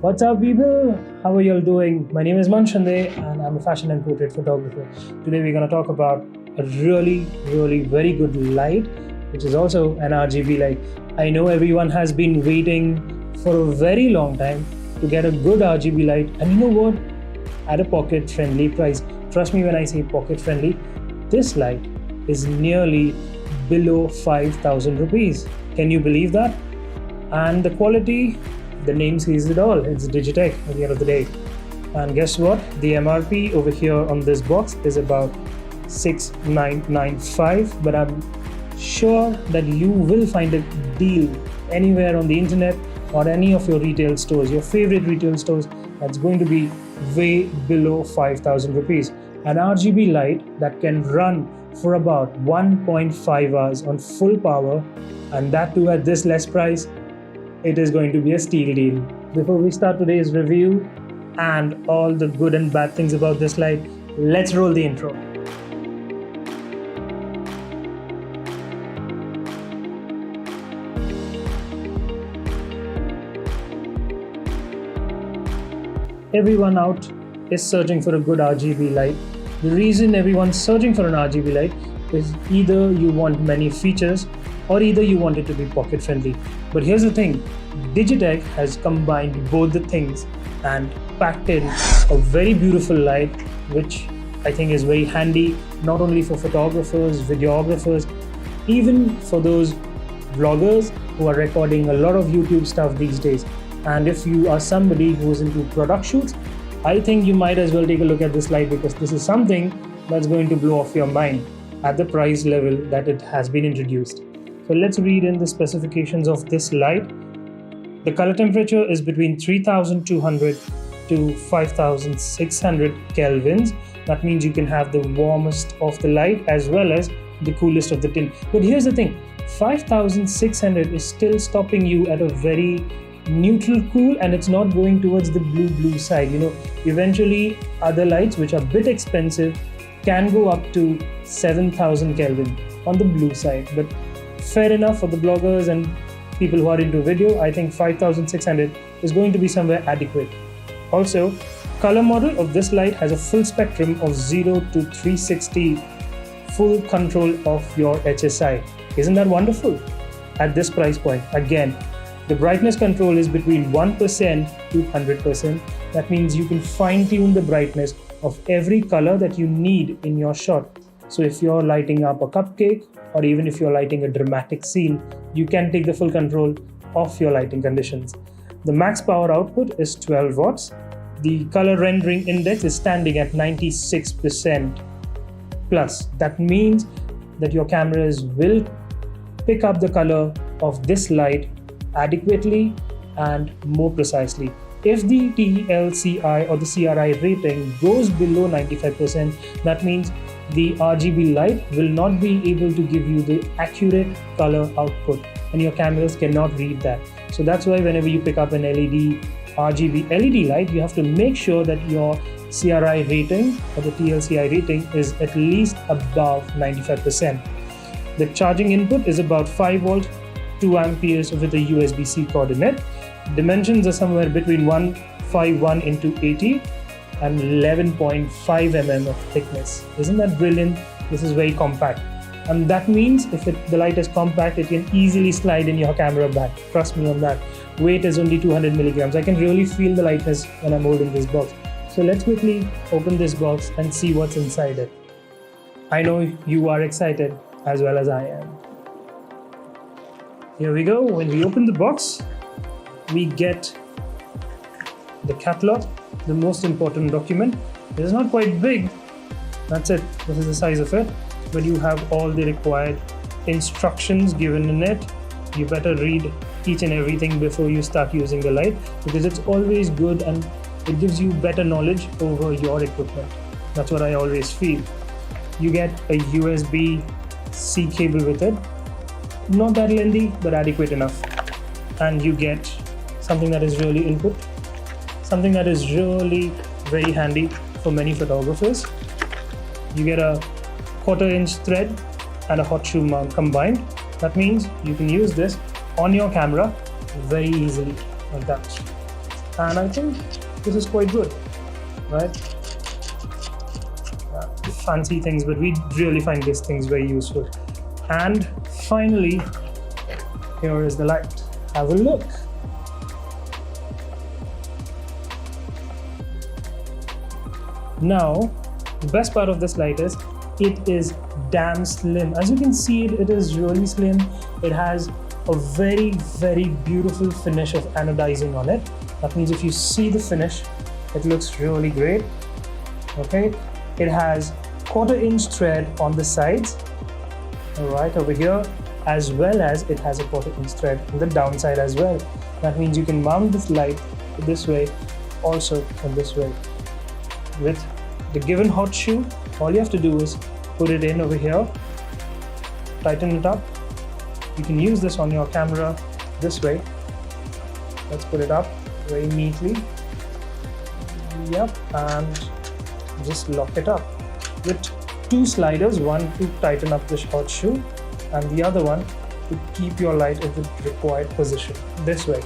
What's up, people? How are you all doing? My name is Manshande and I'm a fashion and portrait photographer. Today we're going to talk about a really very good light, which is also an RGB light. I know everyone has been waiting for a very long time to get a good RGB light, and you know what? At a pocket friendly price. Trust me when I say pocket friendly, this light is nearly below 5,000 rupees. Can you believe that? And the quality, the name says it all. It's Digitek at the end of the day. And guess what? The MRP over here on this box is about 6,995, but I'm sure that you will find a deal anywhere on the internet or any of your retail stores, your favorite retail stores, that's going to be way below 5,000 rupees. An RGB light that can run for about 1.5 hours on full power, and that too at this less price, it is going to be a steal deal. Before we start today's review and all the good and bad things about this light, let's roll the intro. Everyone out is searching for a good RGB light. The reason everyone's searching for an RGB light is either you want many features or either you want it to be pocket friendly. But here's the thing, Digitek has combined both the things and packed in a very beautiful light, which I think is very handy, not only for photographers, videographers, even for those vloggers who are recording a lot of YouTube stuff these days. And if you are somebody who is into product shoots, I think you might as well take a look at this light, because this is something that's going to blow off your mind at the price level that it has been introduced. So let's read in the specifications of this light. The color temperature is between 3,200 to 5,600 kelvins. That means you can have the warmest of the light as well as the coolest of the tint. But here's the thing, 5,600 is still stopping you at a very neutral cool, and it's not going towards the blue side. You know, eventually other lights which are a bit expensive can go up to 7,000 Kelvin on the blue side, but fair enough for the bloggers and people who are into video. I think 5,600 is going to be somewhere adequate. Also, color model of this light has a full spectrum of 0 to 360, full control of your HSI. Isn't that wonderful? At this price point, again, the brightness control is between 1% to 100%. That means you can fine-tune the brightness of every color that you need in your shot. So if you're lighting up a cupcake, or even if you're lighting a dramatic scene, you can take the full control of your lighting conditions. The max power output is 12 watts. The color rendering index is standing at 96% plus. That means that your cameras will pick up the color of this light adequately and more precisely. If the TLCI or the CRI rating goes below 95%, that means the RGB light will not be able to give you the accurate color output, and your cameras cannot read that. So that's why whenever you pick up an RGB LED light, you have to make sure that your CRI rating or the TLCI rating is at least above 95%. The charging input is about 5 volt, 2 amperes with a USB-C coordinate. Dimensions are somewhere between 151 into 80 and 11.5 mm of thickness. Isn't that brilliant? This is very compact. And that means if the light is compact, it can easily slide in your camera bag. Trust me on that. Weight is only 200 milligrams. I can really feel the lightness when I'm holding this box. So let's quickly open this box and see what's inside it. I know you are excited as well as I am. Here we go. When we open the box, we get the catalog, the most important document. It is not quite big. That's it. This is the size of it. But you have all the required instructions given in it. You better read each and everything before you start using the light, because it's always good and it gives you better knowledge over your equipment. That's what I always feel. You get a USB-C cable with it. Not that lengthy, but adequate enough. And you get something that is really input, something that is really very handy for many photographers. You get a 1/4 inch thread and a hot shoe mount combined. That means you can use this on your camera very easily, like that. and I think this is quite good, right? Fancy things, but we really find these things very useful. And finally, here is the light. Have a look. Now, the best part of this light is it is damn slim. As you can see, it is really slim. It has a very, very beautiful finish of anodizing on it. That means if you see the finish, it looks really great. Okay, it has 1/4 inch thread on the sides, right over here, as well as it has a 1/4 inch thread on the downside as well. That means you can mount this light this way, also in this way. With the given hot shoe, all you have to do is put it in over here, tighten it up. You can use this on your camera this way. Let's put it up very neatly. Yep, and just lock it up with 2 sliders, one to tighten up the hot shoe and the other one to keep your light in the required position this way.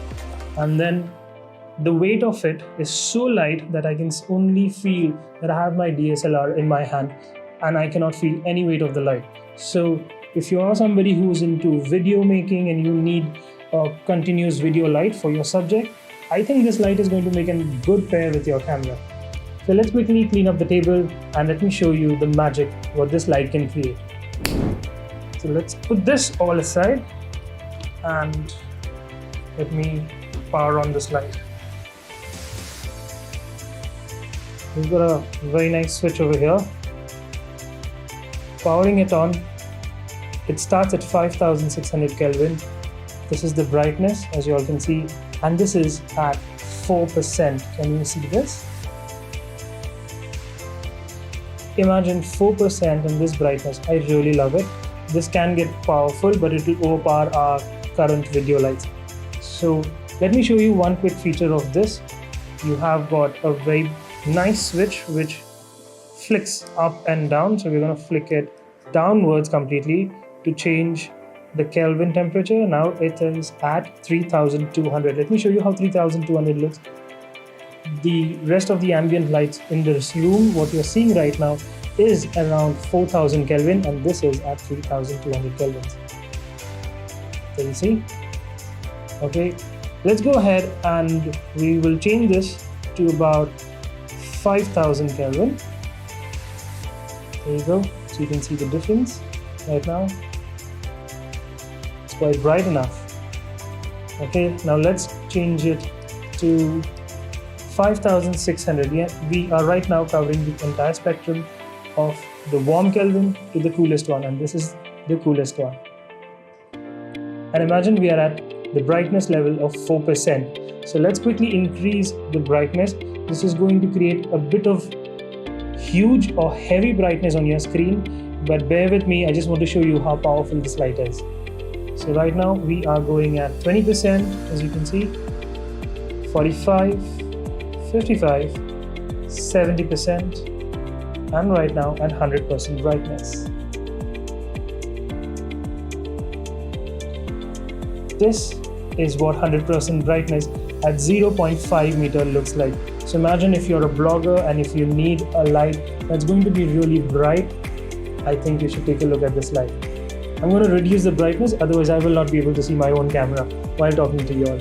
And then the weight of it is so light that I can only feel that I have my DSLR in my hand and I cannot feel any weight of the light. So if you are somebody who's into video making and you need a continuous video light for your subject, I think this light is going to make a good pair with your camera. So let's quickly clean up the table and let me show you the magic what this light can create. So let's put this all aside and let me power on this light. We've got a very nice switch over here. Powering it on, it starts at 5600 Kelvin. This is the brightness, as you all can see, and this is at 4%. Can you see this? Imagine 4% in this brightness. I really love it. This can get powerful, but it will overpower our current video lights. So let me show you one quick feature of this. You have got a very nice switch which flicks up and down. So we're going to flick it downwards completely to change the Kelvin temperature. Now it is at 3200. Let me show you how 3200 looks. The rest of the ambient lights in this room, what you're seeing right now, is around 4000 Kelvin, and this is at 3200 Kelvins. Can you see? Okay, let's go ahead and we will change this to about 5000 Kelvin. There you go. So you can see the difference right now. It's quite bright enough. Okay, now let's change it to 5600. Yeah, we are right now covering the entire spectrum of the warm Kelvin to the coolest one, and this is the coolest one. And imagine we are at the brightness level of 4%. So let's quickly increase the brightness. This is going to create a bit of huge or heavy brightness on your screen, but bear with me, I just want to show you how powerful this light is. So right now we are going at 20%, as you can see, 45, 55, 70%, and right now at 100% brightness. This is what 100% brightness at 0.5 meter looks like. So imagine if you're a blogger and if you need a light that's going to be really bright, I think you should take a look at this light. I'm going to reduce the brightness, otherwise I will not be able to see my own camera while talking to you all.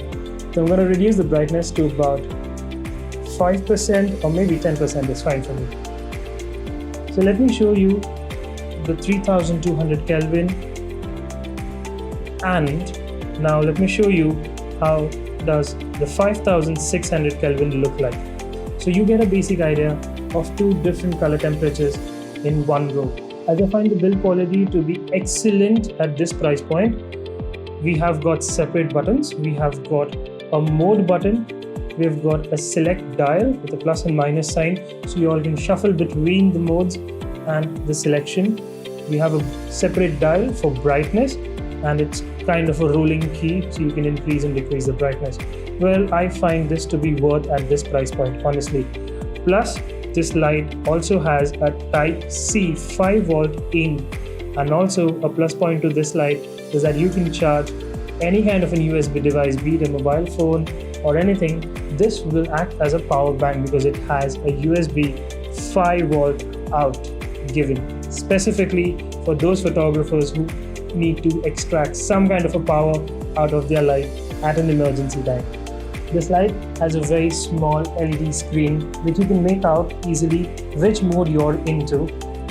So I'm going to reduce the brightness to about 5% or maybe 10% is fine for me. So let me show you the 3200 Kelvin, and now let me show you how does the 5600 Kelvin look like. So you get a basic idea of 2 different color temperatures in one row. As I find the build quality to be excellent at this price point, we have got separate buttons. We have got a mode button. We've got a select dial with a plus and minus sign, so you all can shuffle between the modes and the selection. We have a separate dial for brightness, and it's kind of a rolling key, so you can increase and decrease the brightness. Well, I find this to be worth at this price point, honestly. Plus, this light also has a type C 5 volt in, and also a plus point to this light is that you can charge any kind of a USB device, be it a mobile phone or anything, this will act as a power bank because it has a USB 5-volt out given specifically for those photographers who need to extract some kind of a power out of their light at an emergency time. This light has a very small LED screen which you can make out easily which mode you're into,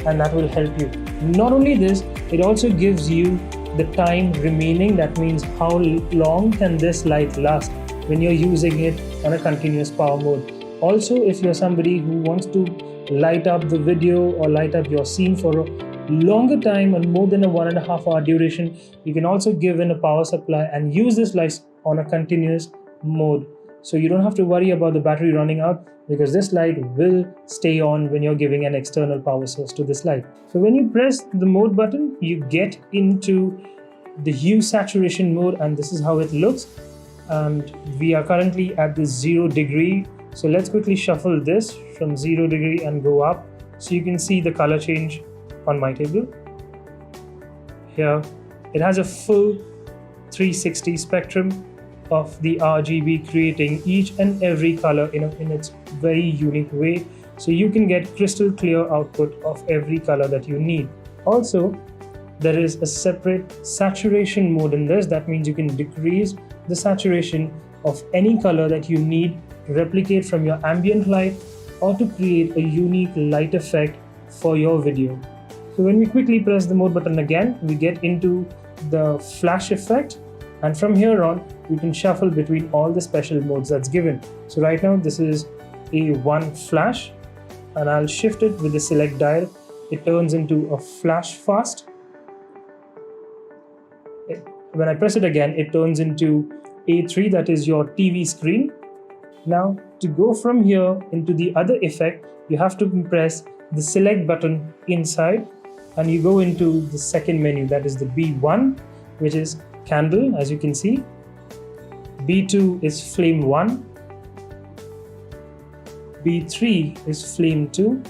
and that will help you. Not only this, it also gives you the time remaining. That means how long can this light last when you're using it on a continuous power mode. Also, if you're somebody who wants to light up the video or light up your scene for a longer time and more than a 1.5 hour duration, you can also give in a power supply and use this light on a continuous mode. So you don't have to worry about the battery running out because this light will stay on when you're giving an external power source to this light. So when you press the mode button, you get into the hue saturation mode, and this is how it looks. And we are currently at the 0 degree. So let's quickly shuffle this from 0 degree and go up so you can see the color change on my table. Here it has a full 360 spectrum of the RGB, creating each and every color in its very unique way, so you can get crystal clear output of every color that you need. Also, there is a separate saturation mode in this. That means you can decrease the saturation of any color that you need to replicate from your ambient light or to create a unique light effect for your video. So when we quickly press the mode button again, we get into the flash effect, and from here on we can shuffle between all the special modes that's given. So right now this is a 1 flash, and I'll shift it with the select dial. It turns into a flash fast. When I press it again, it turns into A3, that is your TV screen. Now to go from here into the other effect, you have to press the select button inside and you go into the second menu, that is the B1, which is candle, as you can see. B2 is flame 1. B3 is flame 2.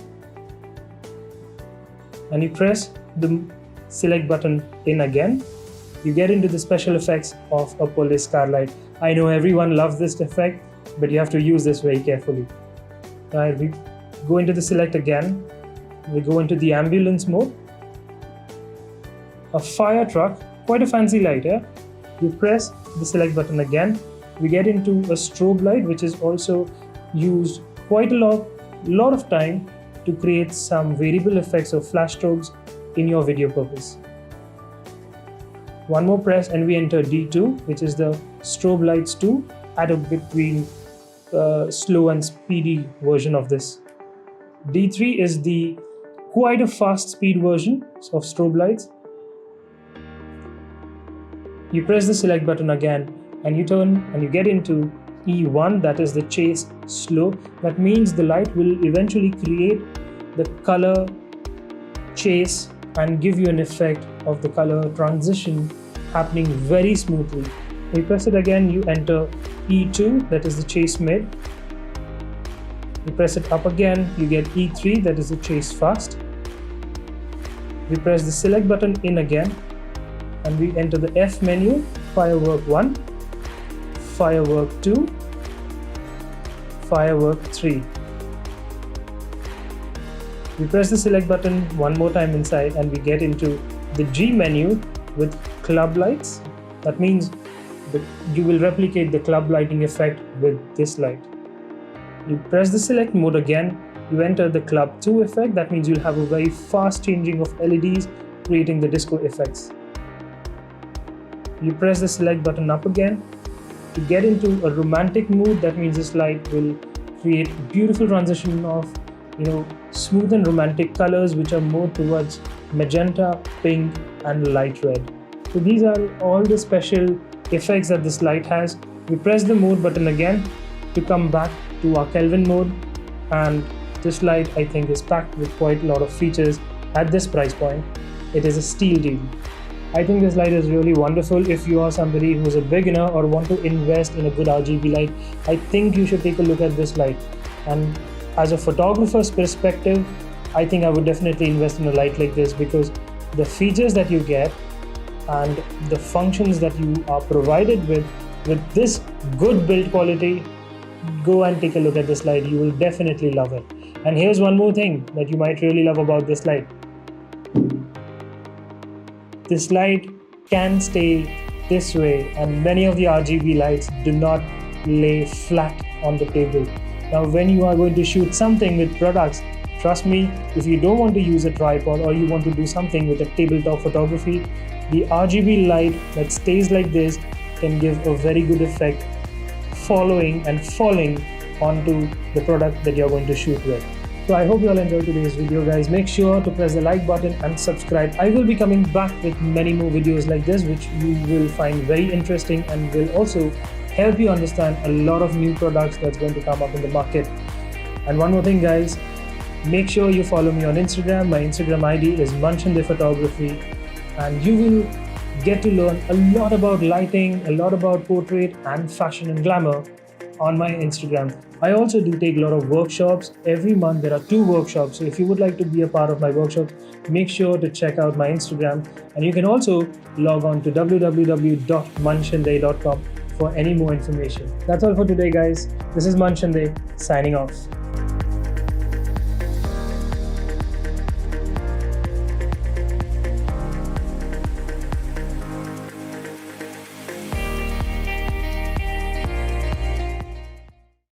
And you press the select button in again. You get into the special effects of a police car light. I know everyone loves this effect, but you have to use this very carefully. Alright, we go into the select again. We go into the ambulance mode. A fire truck, quite a fancy light here. You press the select button again. We get into a strobe light, which is also used quite a lot of time to create some variable effects of flash strobes in your video purpose. One more press and we enter D2, which is the strobe lights 2, at a between slow and speedy version of this. D3 is the quite a fast speed version of strobe lights. You press the select button again and you turn and you get into E1, that is the chase slow. That means the light will eventually create the color chase and give you an effect of the color transition happening very smoothly. You press it again, you enter E2, that is the chase mid. You press it up again, you get E3, that is the chase fast. We press the select button in again and we enter the F menu, firework 1, firework 2, firework 3. We press the select button one more time inside and we get into the G menu with club lights. That means that you will replicate the club lighting effect with this light. You press the select mode again, you enter the club 2 effect. That means you'll have a very fast changing of LEDs, creating the disco effects. You press the select button up again to get into a romantic mood. That means this light will create beautiful transition of smooth and romantic colors which are more towards magenta, pink and light red. So these are all the special effects that this light has. We press the mode button again to come back to our Kelvin mode, and this light I think is packed with quite a lot of features at this price point. It is a steal deal. I think this light is really wonderful. If you are somebody who's a beginner or want to invest in a good RGB light, I think you should take a look at this light. And as a photographer's perspective, I think I would definitely invest in a light like this because the features that you get and the functions that you are provided with this good build quality, go and take a look at this light. You will definitely love it. And here's one more thing that you might really love about this light. This light can stay this way, and many of the RGB lights do not lay flat on the table. Now when you are going to shoot something with products, trust me, if you don't want to use a tripod or you want to do something with a tabletop photography, the RGB light that stays like this can give a very good effect following and falling onto the product that you're going to shoot with. So I hope you all enjoyed today's video, guys. Make sure to press the like button and subscribe. I will be coming back with many more videos like this, which you will find very interesting and will also help you understand a lot of new products that's going to come up in the market. And one more thing, guys, make sure you follow me on Instagram. My Instagram ID is Manchande Photography, and you will get to learn a lot about lighting, a lot about portrait and fashion and glamour on my Instagram. I also do take a lot of workshops. Every month there are 2 workshops. So if you would like to be a part of my workshops, make sure to check out my Instagram. And you can also log on to www.manchande.com for any more information. That's all for today, guys. This is Manchande signing off.